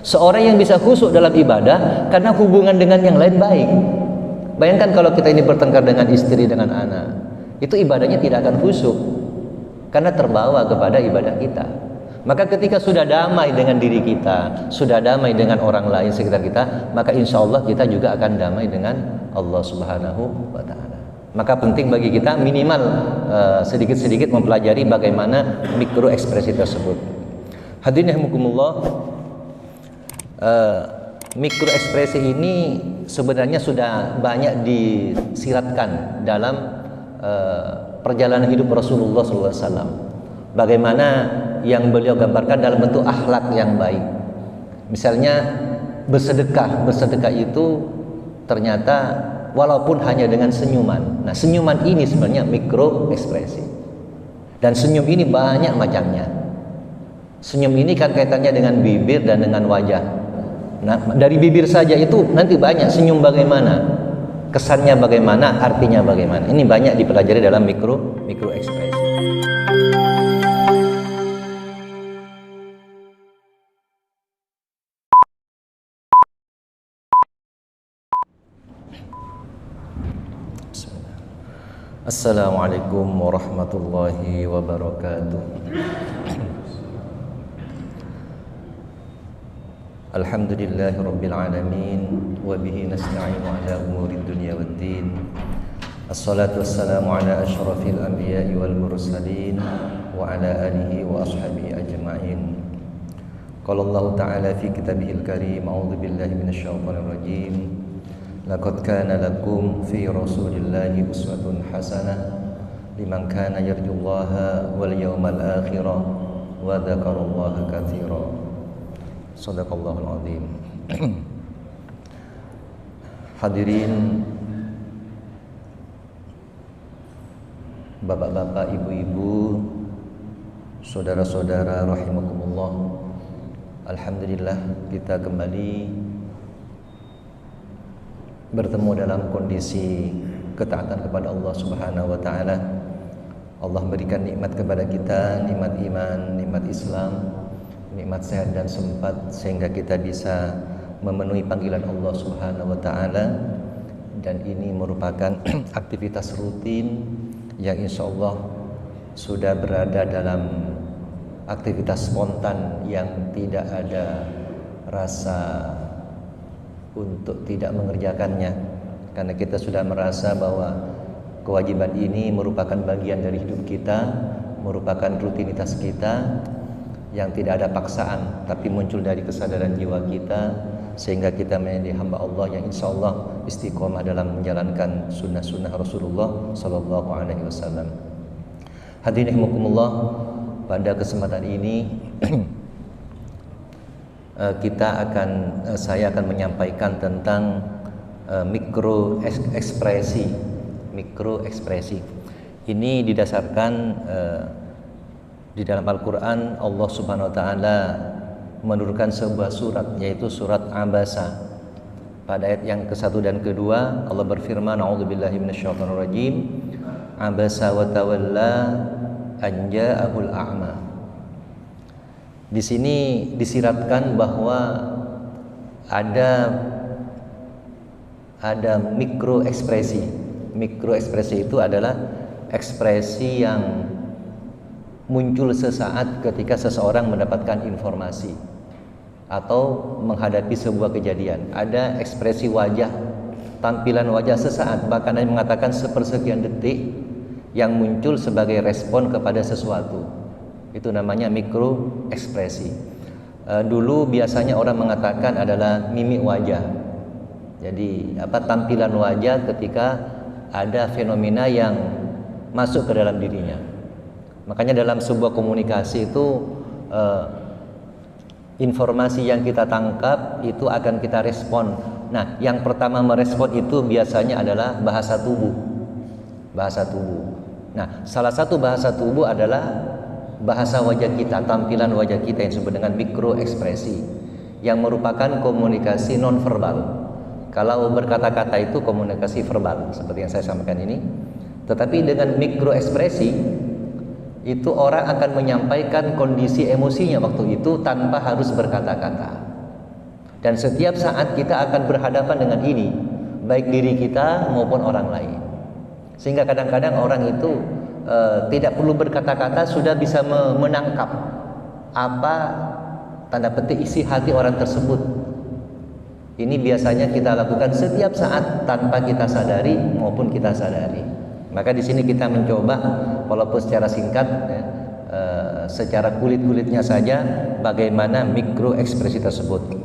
Seorang yang bisa khusyuk dalam ibadah karena hubungan dengan yang lain baik. Bayangkan kalau kita ini bertengkar dengan istri, dengan anak, itu ibadahnya tidak akan khusyuk karena terbawa kepada ibadah kita. Maka ketika sudah damai dengan diri kita, sudah damai dengan orang lain sekitar kita, maka insya Allah kita juga akan damai dengan Allah Subhanahu wa Ta'ala. Maka penting bagi kita minimal sedikit-sedikit mempelajari bagaimana mikro ekspresi tersebut. Hadirin rahimakumullah, mikro ekspresi ini sebenarnya sudah banyak disiratkan dalam perjalanan hidup Rasulullah SAW. Bagaimana yang beliau gambarkan dalam bentuk akhlak yang baik. Misalnya bersedekah itu ternyata walaupun hanya dengan senyuman. Nah, senyuman ini sebenarnya mikro ekspresi. Dan senyum ini banyak macamnya. Senyum ini kan kaitannya dengan bibir dan dengan wajah. Nah, dari bibir saja itu nanti banyak senyum bagaimana, kesannya bagaimana, artinya bagaimana. Ini banyak dipelajari dalam mikro ekspresi. Assalamualaikum warahmatullahi wabarakatuh. Alhamdulillahi rabbil alamin wa bihi nasta'inu ala umuri dunya waddin. Assalatu wassalamu ala asyrafil anbiya'i wal mursalin wa ala alihi wa ashabihi ajma'in. Qala Allah ta'ala fi kitabihil karim, a'udzu billahi minasyaitonir rajim. Laqad kana lakum fi rasulillahi uswatun hasanah liman kana yarjullaha wal yawmal akhir wa dzakarallaha katsira. Shadaqallahul azim. Hadirin bapak-bapak, ibu-ibu, saudara-saudara rahimakumullah. Alhamdulillah kita kembali bertemu dalam kondisi ketaatan kepada Allah Subhanahu wa Ta'ala. Allah berikan nikmat kepada kita, nikmat iman, nikmat Islam, nikmat sehat dan sempat, sehingga kita bisa memenuhi panggilan Allah Subhanahu wa Ta'ala. Dan ini merupakan aktivitas rutin yang insya Allah sudah berada dalam aktivitas spontan yang tidak ada rasa untuk tidak mengerjakannya, karena kita sudah merasa bahwa kewajiban ini merupakan bagian dari hidup kita, merupakan rutinitas kita yang tidak ada paksaan, tapi muncul dari kesadaran jiwa kita, sehingga kita menjadi hamba Allah yang insya Allah istiqomah dalam menjalankan sunnah-sunnah Rasulullah Sallallahu Alaihi Wasallam. Hadirin rahimakumullah, pada kesempatan ini saya akan menyampaikan tentang mikro ekspresi. Ini didasarkan di dalam Al-Quran. Allah Subhanahu Wa Taala menurunkan sebuah surat, yaitu surat Abasa. Pada ayat yang ke-1 dan ke-2 Allah berfirman, a'udzubillahi minasyaitonirrajim, abasa wa tawalla an ja'ahul a'ma. Di sini disiratkan bahwa ada mikro ekspresi. Mikro ekspresi itu adalah ekspresi yang muncul sesaat ketika seseorang mendapatkan informasi atau menghadapi sebuah kejadian. Ada ekspresi wajah, tampilan wajah sesaat, bahkan ada yang mengatakan sepersekian detik yang muncul sebagai respon kepada sesuatu. Itu namanya mikro ekspresi. Dulu biasanya orang mengatakan adalah mimik wajah. Jadi tampilan wajah ketika ada fenomena yang masuk ke dalam dirinya. Makanya dalam sebuah komunikasi itu informasi yang kita tangkap itu akan kita respon. Nah, yang pertama merespon itu biasanya adalah bahasa tubuh. Bahasa tubuh. Nah, salah satu bahasa tubuh adalah bahasa wajah kita, tampilan wajah kita yang disebut dengan mikro ekspresi, yang merupakan komunikasi nonverbal. Kalau berkata-kata itu komunikasi verbal, seperti yang saya sampaikan ini. Tetapi dengan mikro ekspresi itu orang akan menyampaikan kondisi emosinya waktu itu tanpa harus berkata-kata. Dan setiap saat kita akan berhadapan dengan ini, baik diri kita maupun orang lain. Sehingga kadang-kadang orang itu tidak perlu berkata-kata sudah bisa menangkap apa tanda petik isi hati orang tersebut. Ini biasanya kita lakukan setiap saat tanpa kita sadari maupun kita sadari. Maka di sini kita mencoba walaupun secara singkat secara kulit-kulitnya saja bagaimana mikro ekspresi tersebut.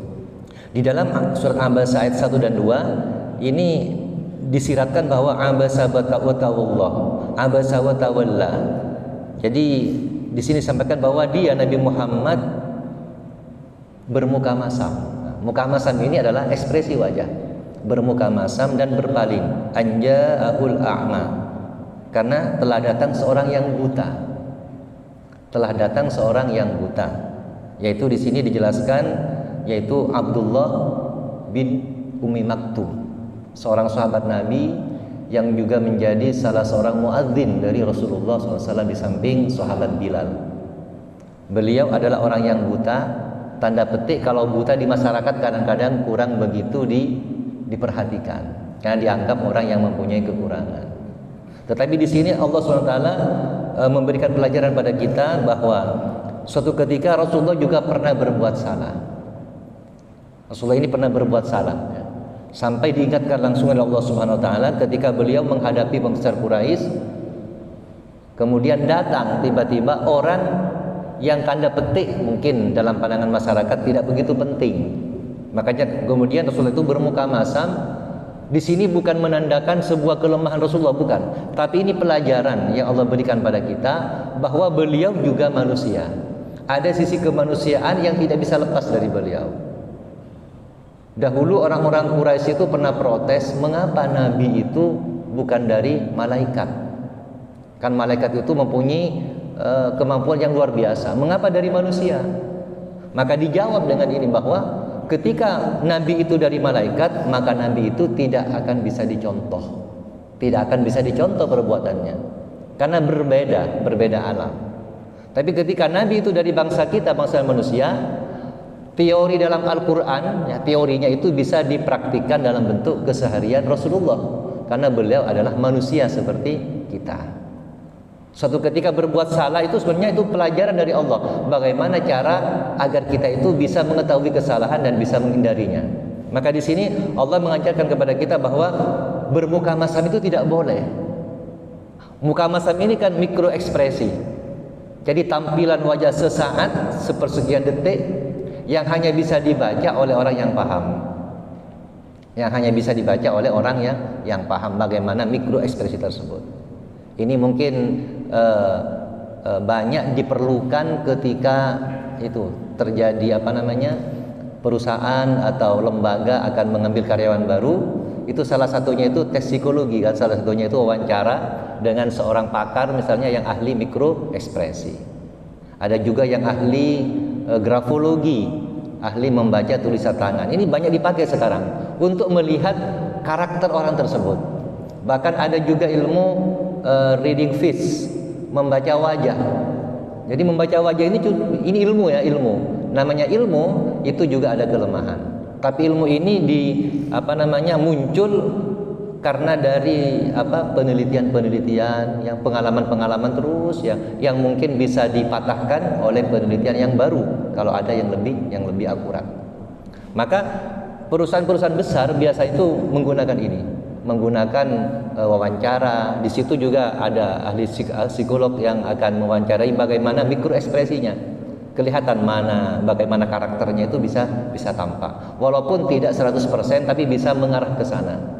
Di dalam surat Abasa ayat 1 dan 2 ini disiratkan bahwa abasa wa tawalla, abasa wa tawalla. Jadi di sini disampaikan bahwa dia Nabi Muhammad bermuka masam. Muka masam ini adalah ekspresi wajah, bermuka masam dan berpaling. Anja'ahul a'ma, karena telah datang seorang yang buta. Telah datang seorang yang buta. Yaitu di sini dijelaskan yaitu Abdullah bin Ummi Maktum, seorang sahabat Nabi yang juga menjadi salah seorang muadzin dari Rasulullah SAW di samping sahabat Bilal. Beliau adalah orang yang buta. Tanda petik kalau buta di masyarakat kadang-kadang kurang begitu diperhatikan karena dianggap orang yang mempunyai kekurangan. Tetapi di sini Allah SWT memberikan pelajaran pada kita bahwa suatu ketika Rasulullah juga pernah berbuat salah. Rasulullah ini pernah berbuat salah, sampai diingatkan langsung oleh Allah Subhanahu Wa Taala ketika beliau menghadapi bangsa Quraisy. Kemudian datang tiba-tiba orang yang tanda petik mungkin dalam pandangan masyarakat tidak begitu penting. Makanya kemudian Rasulullah itu bermuka masam. Di sini bukan menandakan sebuah kelemahan Rasulullah, bukan. Tapi ini pelajaran yang Allah berikan pada kita bahwa beliau juga manusia. Ada sisi kemanusiaan yang tidak bisa lepas dari beliau. Dahulu orang-orang Quraisy itu pernah protes, mengapa Nabi itu bukan dari malaikat? Kan malaikat itu mempunyai kemampuan yang luar biasa. Mengapa dari manusia? Maka dijawab dengan ini bahwa ketika Nabi itu dari malaikat, maka Nabi itu tidak akan bisa dicontoh. Tidak akan bisa dicontoh perbuatannya. Karena berbeda alam. Tapi ketika Nabi itu dari bangsa kita, bangsa manusia, teori dalam Al-Quran, ya, teorinya itu bisa dipraktikkan dalam bentuk keseharian Rasulullah. Karena beliau adalah manusia seperti kita. Suatu ketika berbuat salah itu sebenarnya itu pelajaran dari Allah. Bagaimana cara agar kita itu bisa mengetahui kesalahan dan bisa menghindarinya. Maka di sini Allah mengajarkan kepada kita bahwa bermuka masam itu tidak boleh. Muka masam ini kan mikro ekspresi. Jadi tampilan wajah sesaat, sepersekian detik yang hanya bisa dibaca oleh orang yang paham. Yang hanya bisa dibaca oleh orang yang paham bagaimana mikro ekspresi tersebut. Ini mungkin banyak diperlukan ketika itu terjadi perusahaan atau lembaga akan mengambil karyawan baru. Itu salah satunya itu tes psikologi kan, salah satunya itu wawancara dengan seorang pakar misalnya yang ahli mikro ekspresi. Ada juga yang ahli grafologi, ahli membaca tulisan tangan. Ini banyak dipakai sekarang untuk melihat karakter orang tersebut. Bahkan ada juga ilmu reading face, membaca wajah. Jadi membaca wajah ini ilmu ya, ilmu. Namanya ilmu itu juga ada kelemahan. Tapi ilmu ini muncul karena dari penelitian-penelitian, yang pengalaman-pengalaman terus yang mungkin bisa dipatahkan oleh penelitian yang baru kalau ada yang lebih akurat. Maka perusahaan-perusahaan besar biasa itu menggunakan ini. Menggunakan wawancara. Di situ juga ada ahli psikolog yang akan mewawancarai bagaimana mikro ekspresinya, kelihatan bagaimana karakternya itu bisa tampak. Walaupun tidak 100% tapi bisa mengarah ke sana.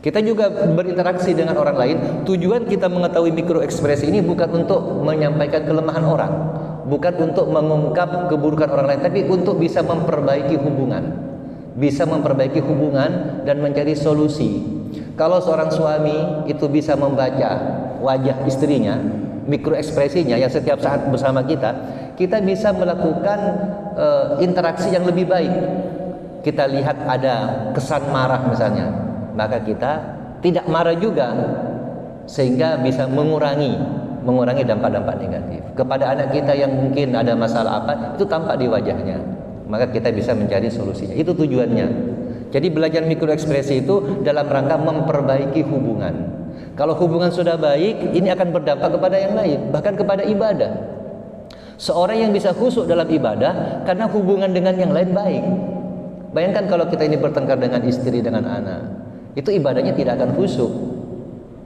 Kita juga berinteraksi dengan orang lain. Tujuan kita mengetahui mikro ekspresi ini bukan untuk menyampaikan kelemahan orang, bukan untuk mengungkap keburukan orang lain, tapi untuk bisa memperbaiki hubungan. Bisa memperbaiki hubungan dan mencari solusi. Kalau seorang suami itu bisa membaca wajah istrinya, mikro ekspresinya yang setiap saat bersama kita bisa melakukan interaksi yang lebih baik. Kita lihat ada kesan marah misalnya, maka kita tidak marah juga, sehingga bisa mengurangi dampak-dampak negatif. Kepada anak kita yang mungkin ada masalah itu tampak di wajahnya. maka kita bisa mencari solusinya. Itu tujuannya. Jadi belajar mikroekspresi itu dalam rangka memperbaiki hubungan. Kalau hubungan sudah baik, ini akan berdampak kepada yang lain, bahkan kepada ibadah. Seorang yang bisa khusyuk dalam ibadah karena hubungan dengan yang lain baik. Bayangkan kalau kita ini bertengkar dengan istri, dengan anak, itu ibadahnya tidak akan khusyuk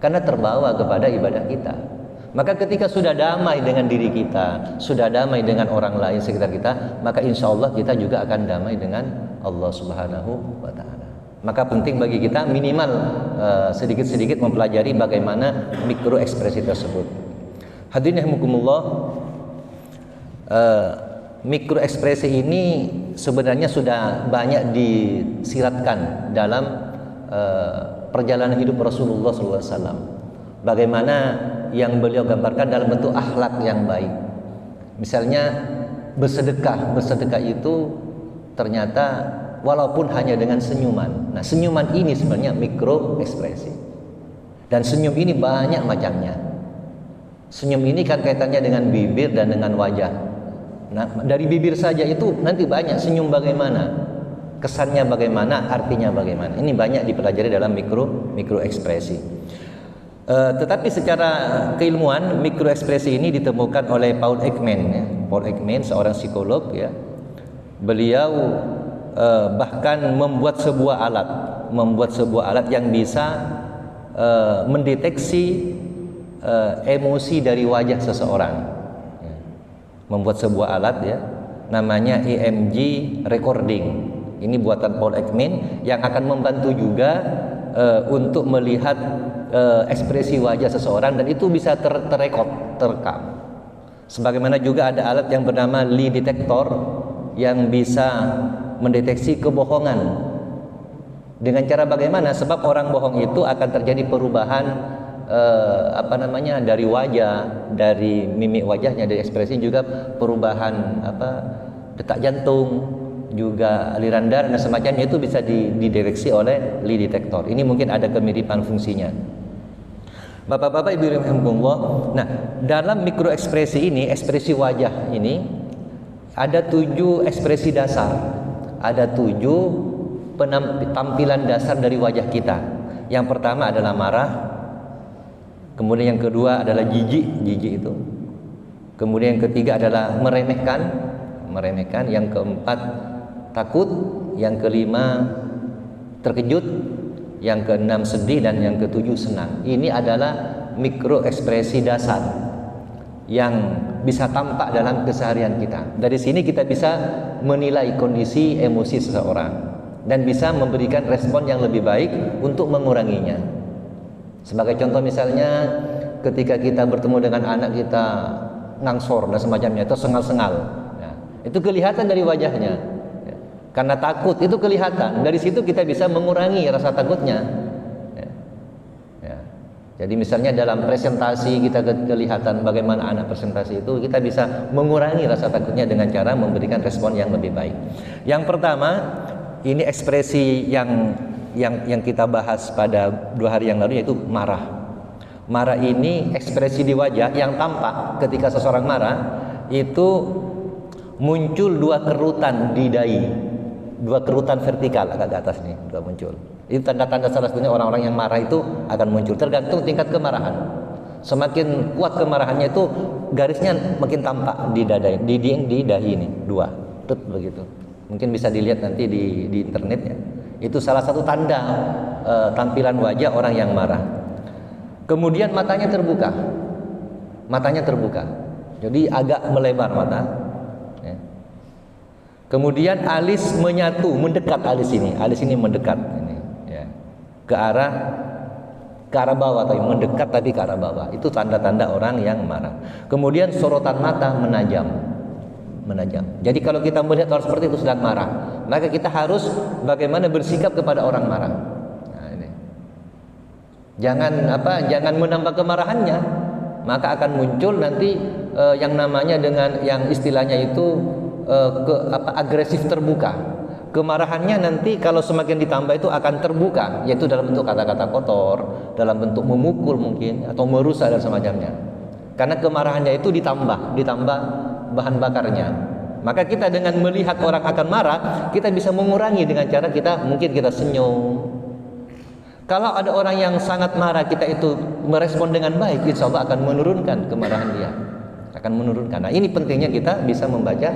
karena terbawa kepada ibadah kita. Maka ketika sudah damai dengan diri kita, sudah damai dengan orang lain sekitar kita, maka insya Allah kita juga akan damai dengan Allah Subhanahu wa Ta'ala. Maka penting bagi kita minimal sedikit-sedikit mempelajari bagaimana mikroekspresi tersebut. Hadirin rahimakumullah, mikroekspresi ini sebenarnya sudah banyak disiratkan dalam perjalanan hidup Rasulullah SAW. Bagaimana yang beliau gambarkan dalam bentuk akhlak yang baik. Misalnya bersedekah itu ternyata walaupun hanya dengan senyuman. Nah, senyuman ini sebenarnya mikroekspresi. Dan senyum ini banyak macamnya. Senyum ini kan kaitannya dengan bibir dan dengan wajah. Nah, dari bibir saja itu nanti banyak senyum bagaimana, kesannya bagaimana, artinya bagaimana. Ini banyak dipelajari dalam mikroekspresi. Tetapi secara keilmuan mikroekspresi ini ditemukan oleh Paul Ekman, ya. Paul Ekman seorang psikolog, ya. Beliau bahkan membuat sebuah alat yang bisa mendeteksi emosi dari wajah seseorang. Ya. Membuat sebuah alat, ya, namanya EMG recording. Ini buatan Paul Ekman yang akan membantu juga untuk melihat ekspresi wajah seseorang, dan itu bisa terekam. Sebagaimana juga ada alat yang bernama lie detector yang bisa mendeteksi kebohongan. Dengan cara bagaimana? Sebab orang bohong itu akan terjadi perubahan dari wajah, dari mimik wajahnya, dari ekspresi, juga perubahan detak jantung, juga aliran darah dan semacamnya, itu bisa dideteksi oleh lie detector. Ini mungkin ada kemiripan fungsinya. Bapak-bapak, Ibu rahimakumullah. Nah, dalam mikroekspresi ini, ekspresi wajah ini ada 7 ekspresi dasar. Ada 7 tampilan dasar dari wajah kita. Yang pertama adalah marah. Kemudian yang kedua adalah jijik itu. Kemudian yang ketiga adalah meremehkan. Yang keempat takut. Yang kelima terkejut. Yang keenam sedih, dan yang ketujuh senang. Ini adalah mikroekspresi dasar yang bisa tampak dalam keseharian kita. Dari sini kita bisa menilai kondisi emosi seseorang dan bisa memberikan respon yang lebih baik untuk menguranginya. Sebagai contoh misalnya, ketika kita bertemu dengan anak kita ngangsor dan semacamnya, atau sengal-sengal, ya, itu kelihatan dari wajahnya. Karena takut itu kelihatan. Dari situ kita bisa mengurangi rasa takutnya. Ya. Jadi misalnya dalam presentasi kita kelihatan bagaimana anak presentasi itu, kita bisa mengurangi rasa takutnya dengan cara memberikan respon yang lebih baik. Yang pertama, ini ekspresi yang kita bahas pada 2 hari yang lalu, yaitu marah. Marah ini ekspresi di wajah yang tampak ketika seseorang marah, itu muncul 2 kerutan di dahi. 2 kerutan vertikal agak ke atas nih, 2 muncul. Itu tanda-tanda salah satunya orang-orang yang marah itu akan muncul, tergantung tingkat kemarahan. Semakin kuat kemarahannya itu garisnya makin tampak di dahi ini, 2. Tut begitu. Mungkin bisa dilihat nanti di internet, ya. Itu salah satu tanda tampilan wajah orang yang marah. Kemudian matanya terbuka. Jadi agak melebar mata. Kemudian alis menyatu, mendekat alis ini mendekat ini, ya, ke arah bawah, tapi mendekat tapi ke arah bawah. Itu tanda-tanda orang yang marah. Kemudian sorotan mata menajam. Jadi kalau kita melihat orang seperti itu sedang marah, maka kita harus bagaimana bersikap kepada orang marah. Nah, ini. Jangan menambah kemarahannya, maka akan muncul nanti yang namanya dengan yang istilahnya itu agresif terbuka. Kemarahannya nanti kalau semakin ditambah itu akan terbuka, yaitu dalam bentuk kata-kata kotor, dalam bentuk memukul mungkin, atau merusak dan semacamnya. Karena kemarahannya itu ditambah bahan bakarnya. Maka kita dengan melihat orang akan marah, kita bisa mengurangi dengan cara mungkin kita senyum. Kalau ada orang yang sangat marah, kita itu merespon dengan baik, insya Allah akan menurunkan kemarahan dia, akan menurunkan. Nah, ini pentingnya kita bisa membaca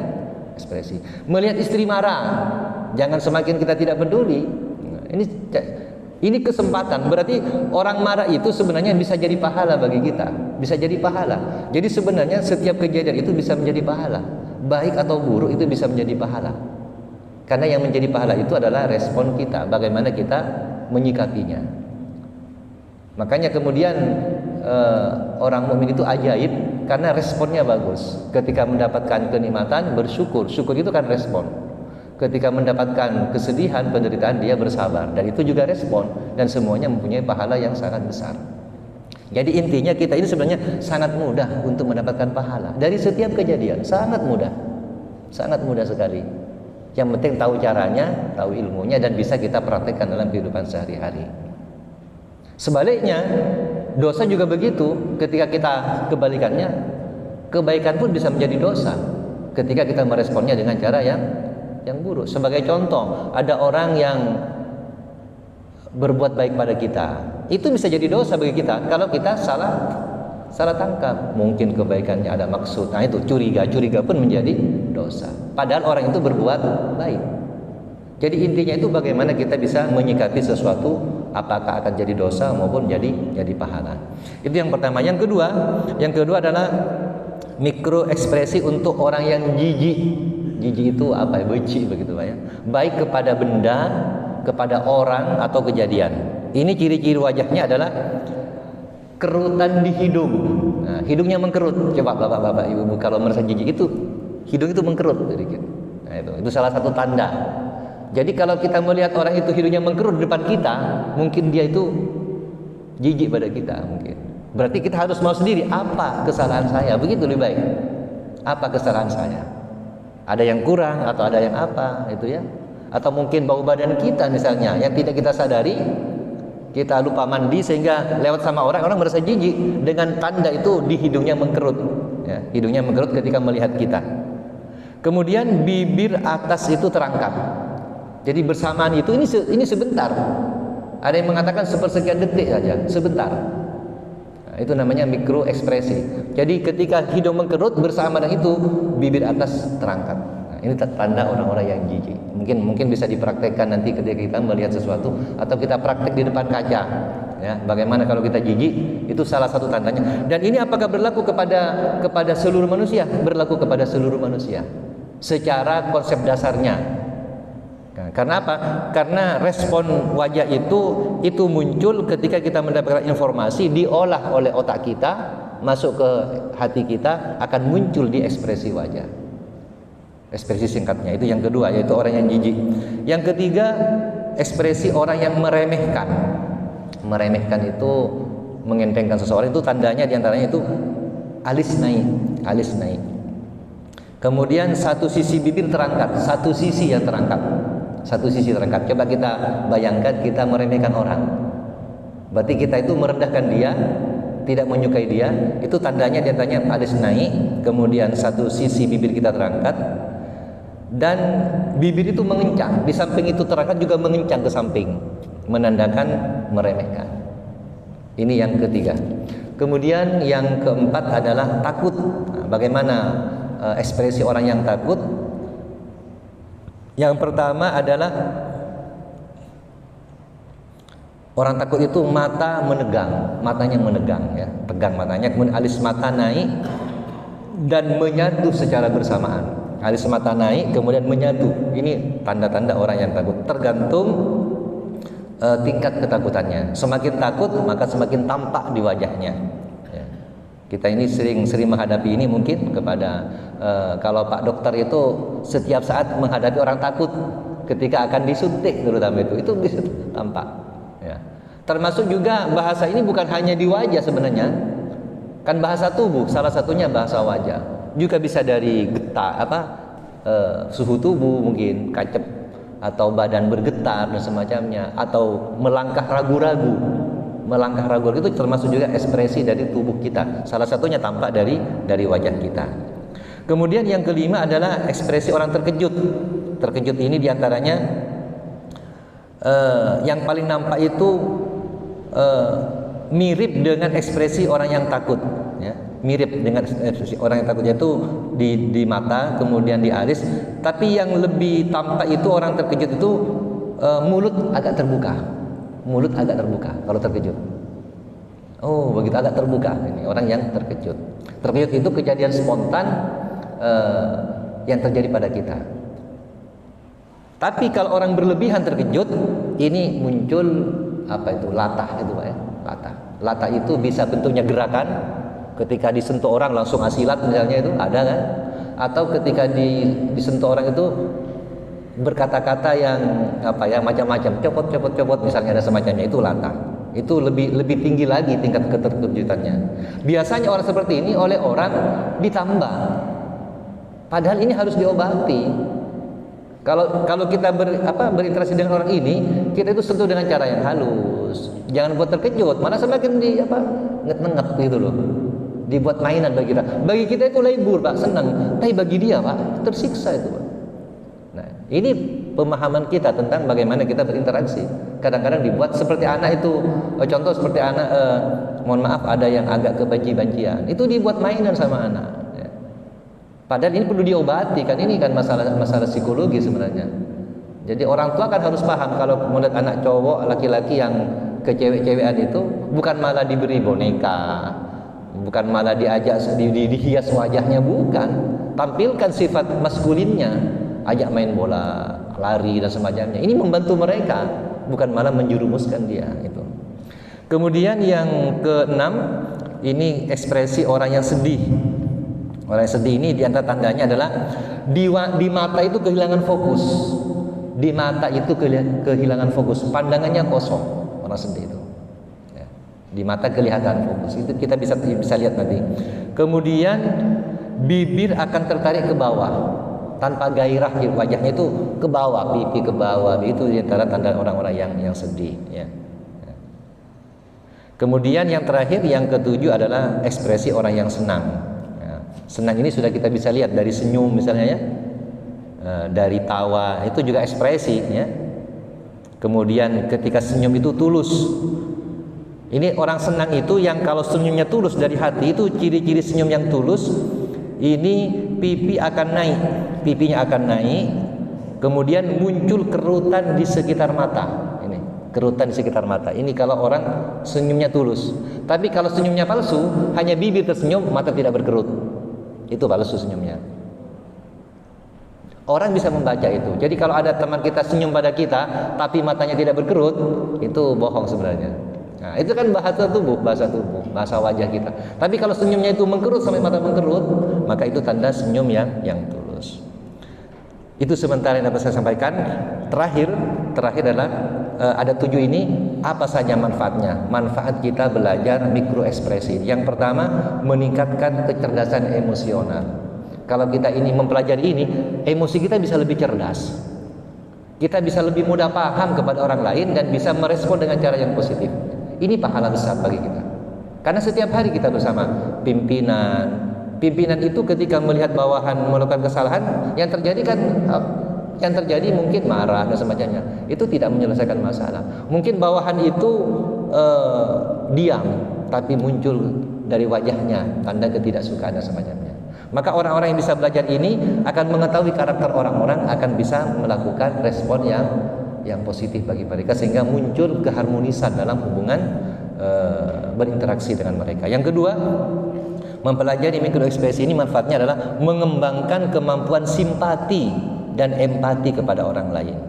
ekspresi. Melihat istri marah, jangan semakin kita tidak peduli. Ini kesempatan. Berarti orang marah itu sebenarnya bisa jadi pahala bagi kita, bisa jadi pahala. Jadi sebenarnya setiap kejadian itu bisa menjadi pahala, baik atau buruk itu bisa menjadi pahala. Karena yang menjadi pahala itu adalah respon kita, bagaimana kita menyikapinya. Makanya kemudian orang mukmin itu ajaib karena responnya bagus. Ketika mendapatkan kenikmatan bersyukur, syukur itu kan respon. Ketika mendapatkan kesedihan, penderitaan, dia bersabar, dan itu juga respon, dan semuanya mempunyai pahala yang sangat besar. Jadi intinya kita ini sebenarnya sangat mudah untuk mendapatkan pahala dari setiap kejadian, sangat mudah sekali. Yang penting tahu caranya, tahu ilmunya, dan bisa kita praktekkan dalam kehidupan sehari-hari. Sebaliknya, dosa juga begitu. Ketika kita kebalikannya, kebaikan pun bisa menjadi dosa ketika kita meresponnya dengan cara yang buruk. Sebagai contoh, ada orang yang berbuat baik pada kita, itu bisa jadi dosa bagi kita kalau kita salah tangkap. Mungkin kebaikannya ada maksud. Nah, itu curiga pun menjadi dosa, padahal orang itu berbuat baik. Jadi intinya itu bagaimana kita bisa menyikapi sesuatu, apakah akan jadi dosa maupun jadi pahala. Itu yang pertama. Yang kedua adalah mikro ekspresi untuk orang yang jijik. Jijik itu apa ya? Benci begitu Pak ya. Baik kepada benda, kepada orang atau kejadian. Ini ciri-ciri wajahnya adalah kerutan di hidung. Nah, hidungnya mengkerut. Coba bapak-bapak, ibu-ibu kalau merasa jijik itu hidung itu mengkerut sedikit. Nah, itu salah satu tanda. Jadi kalau kita melihat orang itu hidungnya mengkerut di depan kita, mungkin dia itu jijik pada kita mungkin. Berarti kita harus mau sendiri, apa kesalahan saya? Begitu lebih baik. Apa kesalahan saya? Ada yang kurang atau ada yang apa itu ya? Atau mungkin bau badan kita misalnya yang tidak kita sadari, kita lupa mandi sehingga lewat sama orang merasa jijik dengan tanda itu di hidungnya mengkerut. Ya, hidungnya mengkerut ketika melihat kita. Kemudian bibir atas itu terangkat. Jadi bersamaan itu ini sebentar. Ada yang mengatakan sepersekian detik saja, sebentar. Nah, itu namanya mikro ekspresi. Jadi ketika hidung mengkerut bersama dengan itu bibir atas terangkat. Nah, ini tanda orang-orang yang jijik. Mungkin bisa dipraktekkan nanti ketika kita melihat sesuatu atau kita praktek di depan kaca. Ya, bagaimana kalau kita jijik? Itu salah satu tandanya. Dan ini apakah berlaku kepada seluruh manusia? Berlaku kepada seluruh manusia. Secara konsep dasarnya. Nah, karena apa? Karena respon wajah itu muncul ketika kita mendapatkan informasi, diolah oleh otak kita, masuk ke hati kita, akan muncul di ekspresi wajah. Ekspresi singkatnya itu yang kedua, yaitu orang yang jijik. Yang ketiga, ekspresi orang yang meremehkan. Meremehkan itu mengentengkan seseorang, itu tandanya diantaranya itu alis naik. Kemudian satu sisi bibir terangkat, satu sisi terangkat. Coba kita bayangkan kita meremehkan orang. Berarti kita itu merendahkan dia, tidak menyukai dia. Itu tandanya diantaranya alis naik, kemudian satu sisi bibir kita terangkat, dan bibir itu mengencang. Di samping itu terangkat juga mengencang ke samping, menandakan meremehkan. Ini yang ketiga. Kemudian yang keempat adalah takut. Nah, bagaimana ekspresi orang yang takut? Yang pertama adalah orang takut itu matanya menegang ya, tegang matanya, kemudian alis mata naik dan menyatu secara bersamaan. Alis mata naik kemudian menyatu. Ini tanda-tanda orang yang takut. Tergantung tingkat ketakutannya. Semakin takut maka semakin tampak di wajahnya. Ya. Kita ini sering menghadapi ini mungkin kepada kalau Pak Dokter itu setiap saat menghadapi orang takut ketika akan disuntik terutama itu bisa tampak. Ya. Termasuk juga bahasa ini bukan hanya di wajah sebenarnya, kan bahasa tubuh, salah satunya bahasa wajah. Juga bisa dari suhu tubuh mungkin, kacep atau badan bergetar dan semacamnya, atau melangkah ragu-ragu. Melangkah ragu itu termasuk juga ekspresi dari tubuh kita. Salah satunya tampak dari wajah kita. Kemudian yang kelima adalah ekspresi orang terkejut. Terkejut ini diantaranya yang paling nampak itu mirip dengan ekspresi orang yang takut, ya. Mirip dengan ekspresi orang yang takut, yaitu di mata, kemudian di alis. Tapi yang lebih tampak itu orang terkejut itu mulut agak terbuka. Mulut agak terbuka kalau terkejut. Oh, begitu, agak terbuka. Ini orang yang terkejut. Terkejut itu kejadian spontan yang terjadi pada kita. Tapi kalau orang berlebihan terkejut, ini muncul apa itu? Latah itu, Pak, ya. Latah. Latah itu bisa bentuknya gerakan. Ketika disentuh orang langsung asilat misalnya, itu ada kan? Atau ketika disentuh orang itu berkata-kata yang apa ya, macam-macam, copot misalnya, ada semacamnya, itu latah. Itu lebih tinggi lagi tingkat keterkejutannya. Biasanya orang seperti ini oleh orang ditambah. Padahal ini harus diobati. Kalau kita berinteraksi dengan orang ini, kita itu sentuh dengan cara yang halus. Jangan buat terkejut, malah semakin nget-nget gitu loh. Dibuat mainan bagi kita. Bagi kita itu libur, Pak, senang. Tapi bagi dia, Pak, tersiksa itu, Pak. Nah, ini pemahaman kita tentang bagaimana kita berinteraksi. Kadang-kadang dibuat seperti anak itu, contoh seperti anak, mohon maaf, ada yang agak kebenci-bencian. Itu dibuat mainan sama anak. Ya. Padahal ini perlu diobati, kan ini kan masalah psikologi sebenarnya. Jadi orang tua kan harus paham kalau melihat anak cowok, laki-laki yang kecewek-cewekan itu bukan malah diberi boneka, bukan malah diajak dihias wajahnya, bukan. Tampilkan sifat maskulinnya, ajak main bola, lari dan semacamnya. Ini membantu mereka, bukan malah menjerumuskan dia itu. Kemudian yang keenam, ini ekspresi orang yang sedih. Orang yang sedih ini diantara tandanya adalah di mata itu kehilangan fokus. Di mata itu kehilangan fokus, pandangannya kosong. Orang sedih itu. Di mata kelihatan fokus, itu kita bisa lihat nanti. Kemudian bibir akan tertarik ke bawah tanpa gairah, wajahnya itu ke bawah, pipi ke bawah. Itu di antara tanda orang-orang yang sedih, ya. Kemudian yang terakhir, yang ketujuh adalah ekspresi orang yang senang. Ya. Senang ini sudah kita bisa lihat dari senyum misalnya, ya. Dari tawa, itu juga ekspresi, ya. Kemudian ketika senyum itu tulus. Ini orang senang itu yang kalau senyumnya tulus dari hati, itu ciri-ciri senyum yang tulus. Ini pipi akan naik, pipinya akan naik. Kemudian muncul kerutan di sekitar mata. Ini kerutan di sekitar mata. Ini kalau orang senyumnya tulus. Tapi kalau senyumnya palsu, hanya bibir tersenyum, mata tidak berkerut. Itu palsu senyumnya. Orang bisa membaca itu. Jadi kalau ada teman kita senyum pada kita, tapi matanya tidak berkerut, itu bohong sebenarnya. Nah, itu kan bahasa tubuh, bahasa wajah kita. Tapi kalau senyumnya itu mengkerut sampai mata mengkerut, maka itu tanda senyum yang tulus. Itu sementara yang dapat saya sampaikan. Terakhir adalah ada 7 ini, apa saja manfaatnya? Manfaat kita belajar mikroekspresi. Yang pertama, meningkatkan kecerdasan emosional. Kalau kita ini mempelajari ini, emosi kita bisa lebih cerdas. Kita bisa lebih mudah paham kepada orang lain dan bisa merespon dengan cara yang positif. Ini pahala besar bagi kita. Karena setiap hari kita bersama pimpinan. Pimpinan itu ketika melihat bawahan melakukan kesalahan, yang terjadi mungkin marah dan semacamnya. Itu tidak menyelesaikan masalah. Mungkin bawahan itu diam, tapi muncul dari wajahnya tanda ketidaksukaan dan semacamnya. Maka orang-orang yang bisa belajar ini akan mengetahui karakter orang-orang, akan bisa melakukan respon yang positif bagi mereka, sehingga muncul keharmonisan dalam hubungan berinteraksi dengan mereka. Yang kedua, mempelajari mikroekspresi ini manfaatnya adalah mengembangkan kemampuan simpati dan empati kepada orang lain.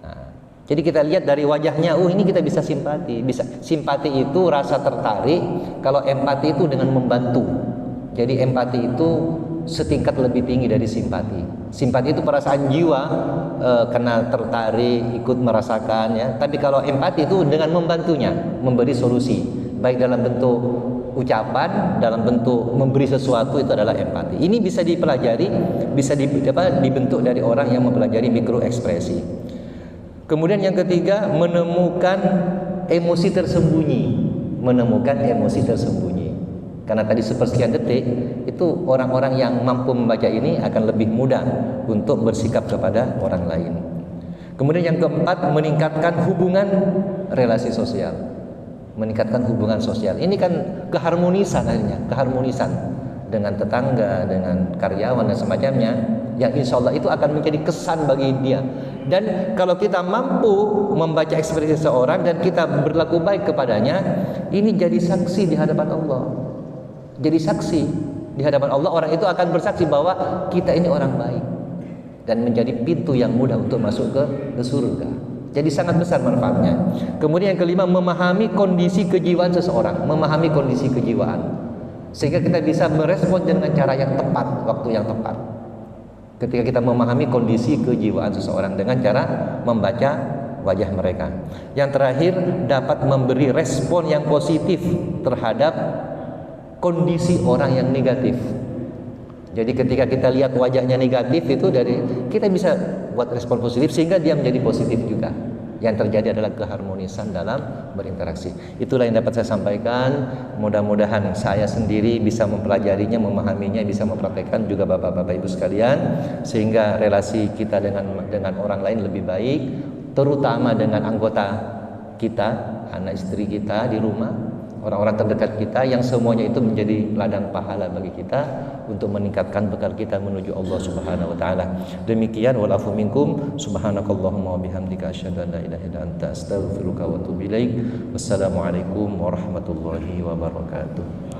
Nah, jadi kita lihat dari wajahnya, ini kita bisa simpati. Simpati itu rasa tertarik, kalau empati itu dengan membantu. Jadi empati itu setingkat lebih tinggi dari simpati. Simpati itu perasaan jiwa, kena tertarik, ikut merasakan, ya. Tapi kalau empati itu dengan membantunya, memberi solusi, baik dalam bentuk ucapan, dalam bentuk memberi sesuatu, itu adalah empati. Ini bisa dipelajari, bisa dibentuk dari orang yang mempelajari mikroekspresi. Kemudian yang ketiga, menemukan emosi tersembunyi. Menemukan emosi tersembunyi. Karena tadi sepersekian detik itu orang-orang yang mampu membaca ini akan lebih mudah untuk bersikap kepada orang lain. Kemudian yang keempat, meningkatkan hubungan relasi sosial. Meningkatkan hubungan sosial. Ini kan keharmonisan akhirnya, keharmonisan dengan tetangga, dengan karyawan dan semacamnya, yang insya Allah itu akan menjadi kesan bagi dia. Dan kalau kita mampu membaca ekspresi seseorang dan kita berlaku baik kepadanya, ini jadi saksi di hadapan Allah. Jadi saksi di hadapan Allah, orang itu akan bersaksi bahwa kita ini orang baik dan menjadi pintu yang mudah untuk masuk ke surga. Jadi sangat besar manfaatnya. Kemudian yang kelima, memahami kondisi kejiwaan seseorang, memahami kondisi kejiwaan, sehingga kita bisa merespon dengan cara yang tepat, waktu yang tepat. Ketika kita memahami kondisi kejiwaan seseorang dengan cara membaca wajah mereka. Yang terakhir, dapat memberi respon yang positif terhadap kondisi orang yang negatif. Jadi ketika kita lihat wajahnya negatif, itu dari kita bisa buat respon positif sehingga dia menjadi positif juga. Yang terjadi adalah keharmonisan dalam berinteraksi. Itulah yang dapat saya sampaikan. Mudah-mudahan saya sendiri bisa mempelajarinya, memahaminya, bisa mempraktekkan juga bapak-bapak ibu sekalian, sehingga relasi kita dengan orang lain lebih baik, terutama dengan anggota kita, anak istri kita di rumah, orang-orang terdekat kita, yang semuanya itu menjadi ladang pahala bagi kita untuk meningkatkan bekal kita menuju Allah Subhanahu wa taala. Demikian, walafu minkum, subhanakallahumma wa bihamdika asyhadu an la ilaha illa anta astaghfiruka wa atubu ilaik. Wassalamualaikum warahmatullahi wabarakatuh.